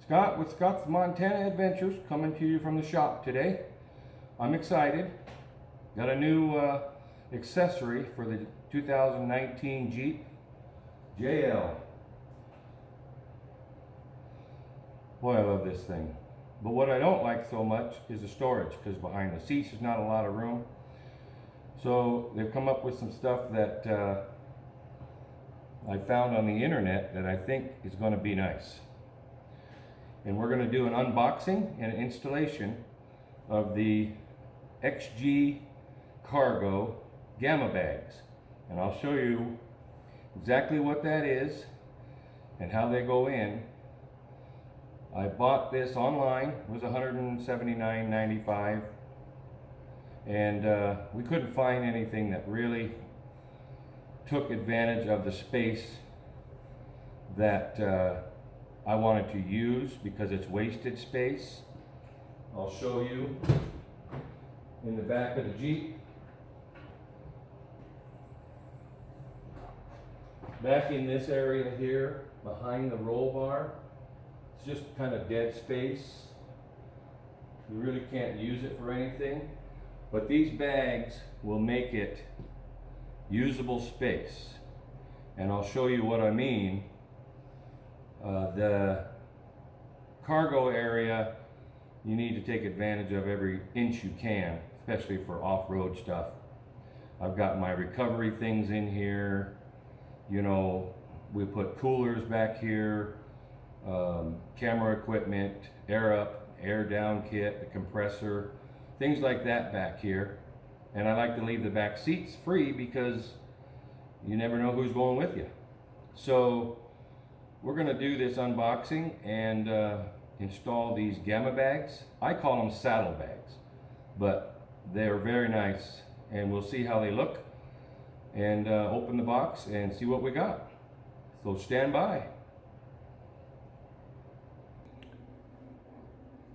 Scott with Scott's Montana Adventures, coming to you from the shop today. I'm excited. Got a new accessory for the 2019 Jeep JL. Boy, I love this thing. But what I don't like so much is the storage, because behind the seats there's not a lot of room. So they've come up with some stuff that I found on the internet that I think is going to be nice. And we're going to do an unboxing and an installation of the XG Cargo Gama bags. And I'll show you exactly what that is and how they go in. I bought this online. It was $179.95, and we couldn't find anything that really took advantage of the space that I wanted to use, because it's wasted space. I'll show you in the back of the Jeep. Back in this area here, behind the roll bar, it's just kind of dead space. You really can't use it for anything. But these bags will make it usable space. And I'll show you what I mean. The cargo area, you need to take advantage of every inch you can, especially for off-road stuff. I've got my recovery things in here. You know, we put coolers back here, camera equipment, air up, air down kit, the compressor, things like that back here. And I like to leave the back seats free because you never know who's going with you. So we're going to do this unboxing and install these Gama bags. I call them saddle bags, but they're very nice, and we'll see how they look and open the box and see what we got. So stand by.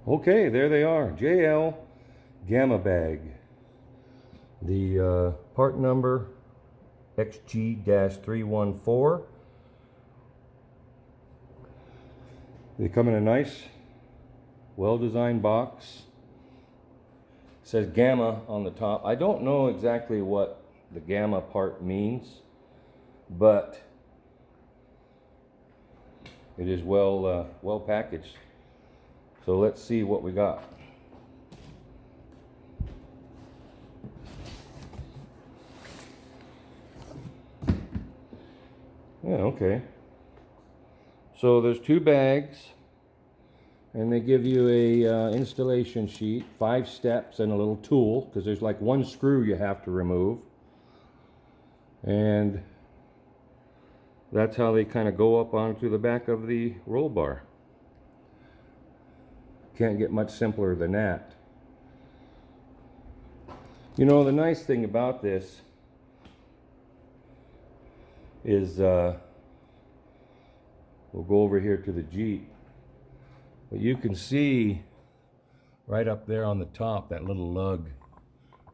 Okay, there they are, JL Gama bag. The part number XG-314. They come in a nice, well-designed box. It says Gama on the top. I don't know exactly what the Gama part means, but it is well packaged. So let's see what we got. Yeah, okay. So there's two bags, and they give you a installation sheet, 5 steps, and a little tool, because there's like one screw you have to remove. And that's how they kind of go up onto the back of the roll bar. Can't get much simpler than that. You know, the nice thing about this is we'll go over here to the Jeep, but you can see right up there on the top, that little lug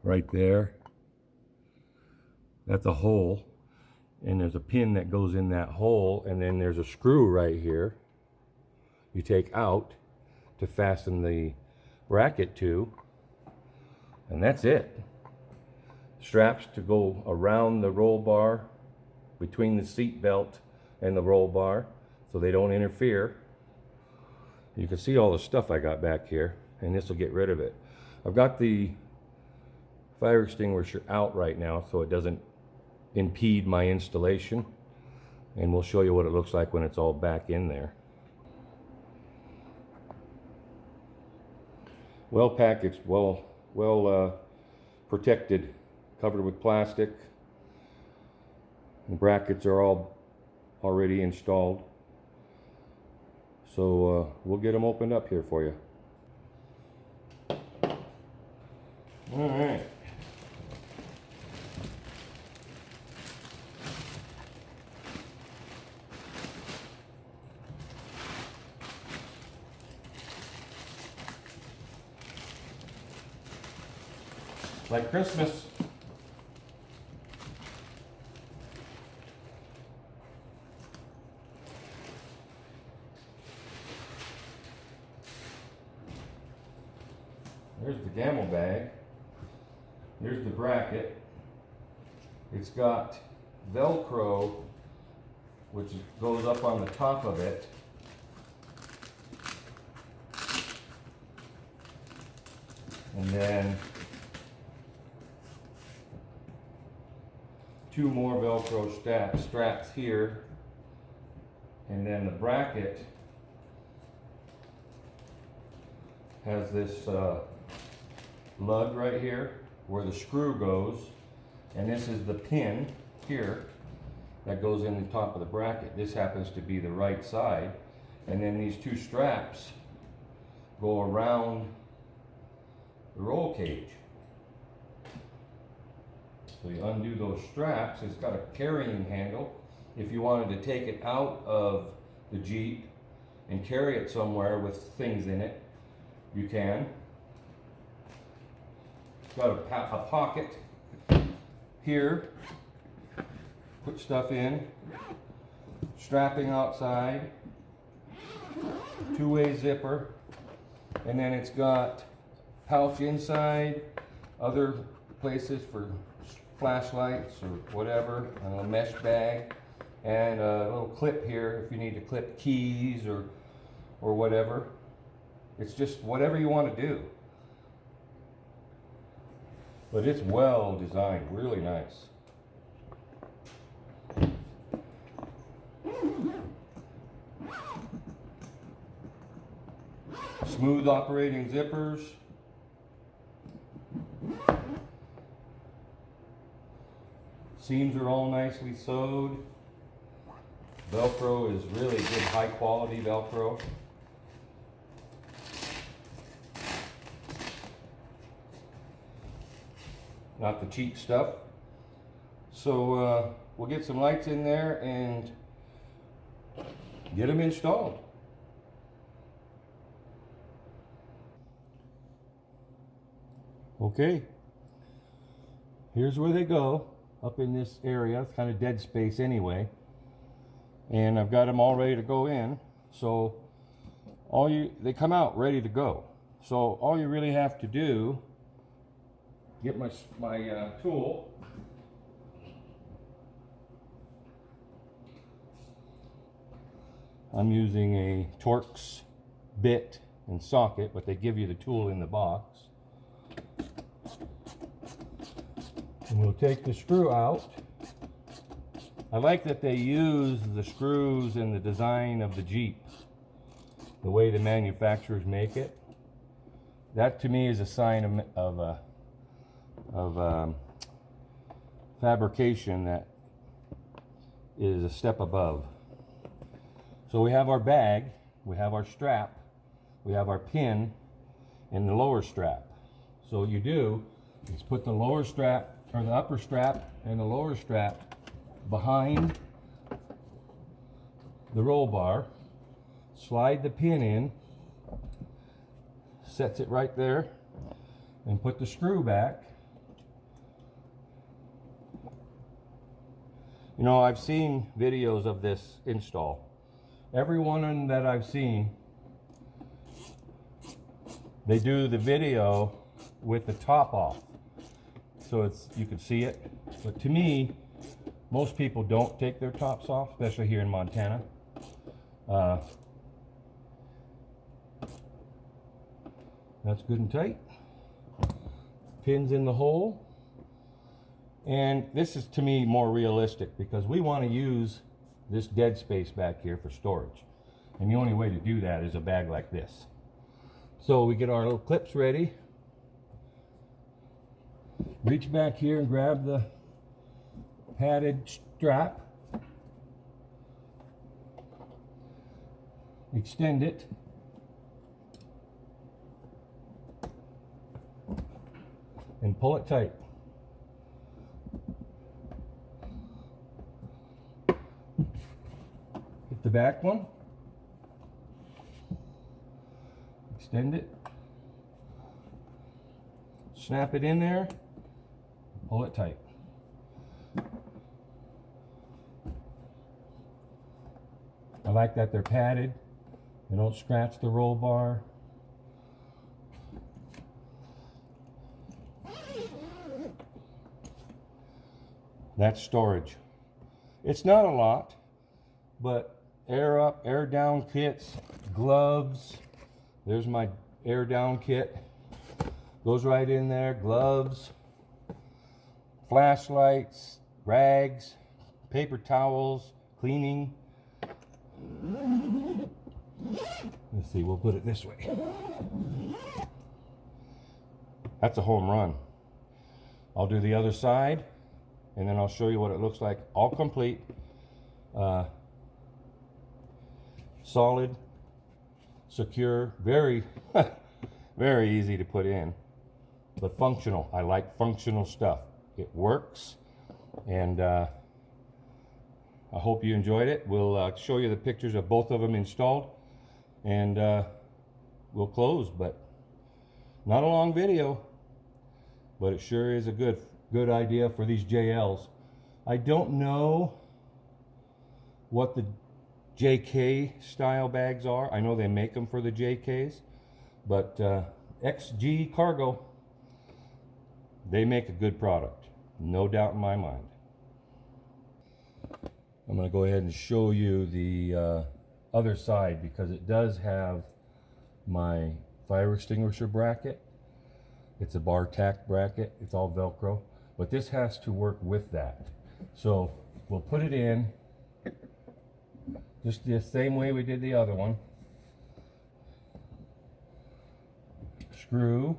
right there, that's a hole, and there's a pin that goes in that hole, and then there's a screw right here you take out to fasten the bracket to, and that's it. Straps to go around the roll bar, between the seat belt and the roll bar, so they don't interfere. You can see all the stuff I got back here, and this will get rid of it. I've got the fire extinguisher out right now so it doesn't impede my installation, and we'll show you what it looks like when it's all back in there. Well packaged, well protected, covered with plastic. The brackets are all already installed. So we'll get them opened up here for you. All right. Like Christmas. Gama bag. Here's the bracket. It's got Velcro, which goes up on the top of it. And then 2 more Velcro straps here. And then the bracket has this lug right here where the screw goes. And this is the pin here that goes in the top of the bracket. This happens to be the right side. And then these 2 straps go around the roll cage. So you undo those straps. It's got a carrying handle. If you wanted to take it out of the Jeep and carry it somewhere with things in it, you can. It's got a pocket here. Put stuff in. Strapping outside. 2-way zipper. And then it's got pouch inside, other places for flashlights or whatever, a mesh bag, and a little clip here if you need to clip keys or whatever. It's just whatever you want to do. But it's well designed, really nice. Smooth operating zippers. Seams are all nicely sewed. Velcro is really good, high quality Velcro. Not the cheap stuff. So we'll get some lights in there and get them installed. Okay, here's where they go, up in this area. It's kind of dead space anyway. And I've got them all ready to go in. So they come out ready to go. So all you really have to do, get my tool. I'm using a Torx bit and socket, but they give you the tool in the box. And we'll take the screw out. I like that they use the screws in the design of the Jeep, the way the manufacturers make it. That to me is a sign of fabrication that is a step above. So we have our bag, we have our strap, we have our pin, and the lower strap. So what you do is put the lower strap, or the upper strap and the lower strap behind the roll bar, slide the pin in, sets it right there, and put the screw back. You know, I've seen videos of this install. Every one that I've seen, they do the video with the top off, so you can see it. But to me, most people don't take their tops off, especially here in Montana. That's good and tight. Pins in the hole. And this is, to me, more realistic because we want to use this dead space back here for storage. And the only way to do that is a bag like this. So we get our little clips ready. Reach back here and grab the padded strap. Extend it. And pull it tight. Hit the back one. Extend it. Snap it in there. Pull it tight. I like that they're padded. They don't scratch the roll bar. That's storage. It's not a lot, but air up, air down kits, gloves. There's my air down kit. Goes right in there. Gloves, flashlights, rags, paper towels, cleaning. Let's see, we'll put it this way. That's a home run. I'll do the other side, and then I'll show you what it looks like, all complete. Solid, secure, very, very easy to put in, but functional. I like functional stuff. It works, and I hope you enjoyed it. We'll show you the pictures of both of them installed, and we'll close, but not a long video, but it sure is a good idea for these JLs. I don't know what the JK style bags are. I know they make them for the JKs, but XG Cargo, they make a good product, no doubt in my mind. I'm going to go ahead and show you the other side, because it does have my fire extinguisher bracket. It's a bar tack bracket. It's all Velcro, but this has to work with that. So we'll put it in just the same way we did the other one. Screw.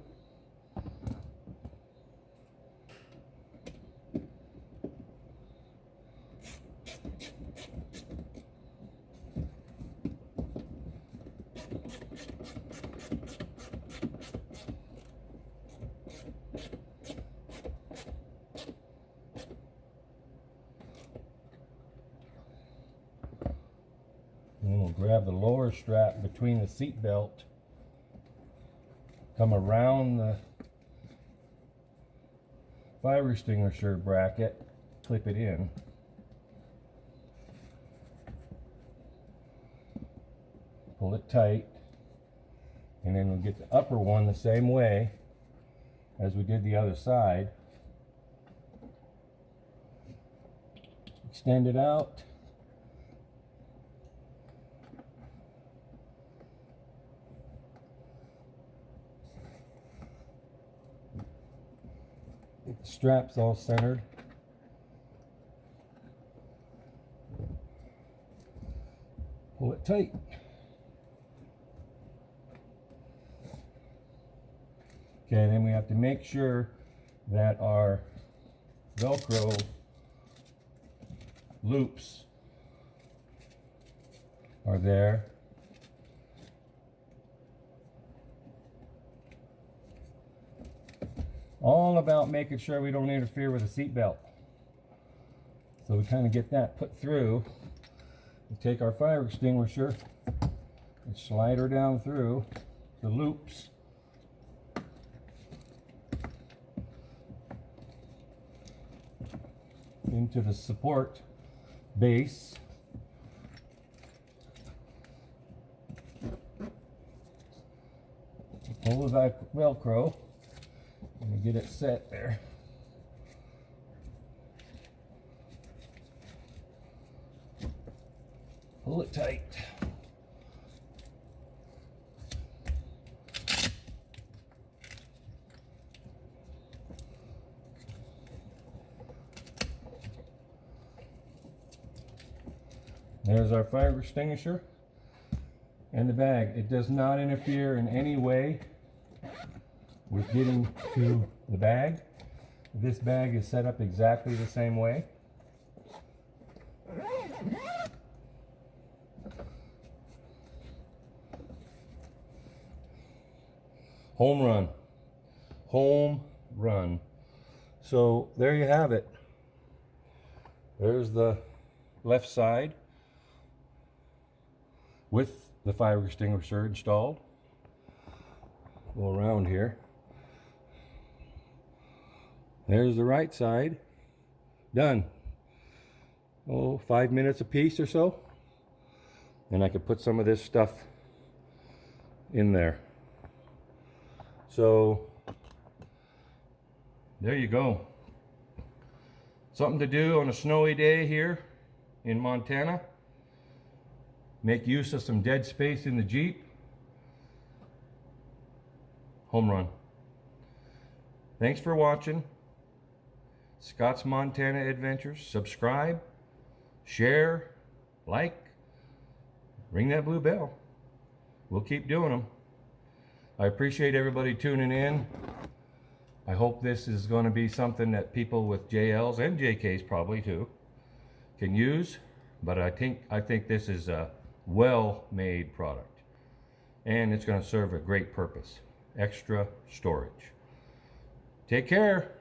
And then we'll grab the lower strap between the seat belt, come around the fire extinguisher bracket, clip it in. Pull it tight, and then we'll get the upper one the same way as we did the other side. Extend it out. Get the straps all centered. Pull it tight. Okay, then we have to make sure that our Velcro loops are there. All about making sure we don't interfere with the seat belt. So we kind of get that put through. We take our fire extinguisher and slide her down through the loops. Into the support base. Pull the Velcro and get it set there. Pull it tight. There's our fire extinguisher and the bag. It does not interfere in any way with getting to the bag. This bag is set up exactly the same way. Home run. Home run. So there you have it. There's the left side with the fire extinguisher installed. Go around here. There's the right side. Done. Oh, 5 minutes a piece or so. And I could put some of this stuff in there. So there you go. Something to do on a snowy day here in Montana. Make use of some dead space in the Jeep. Home run. Thanks for watching Scott's Montana Adventures. Subscribe, share, like, ring that blue bell. We'll keep doing them. I appreciate everybody tuning in. I hope this is going to be something that people with JLs and JKs probably too can use, but I think this is a well-made product, and it's going to serve a great purpose. Extra storage. Take care.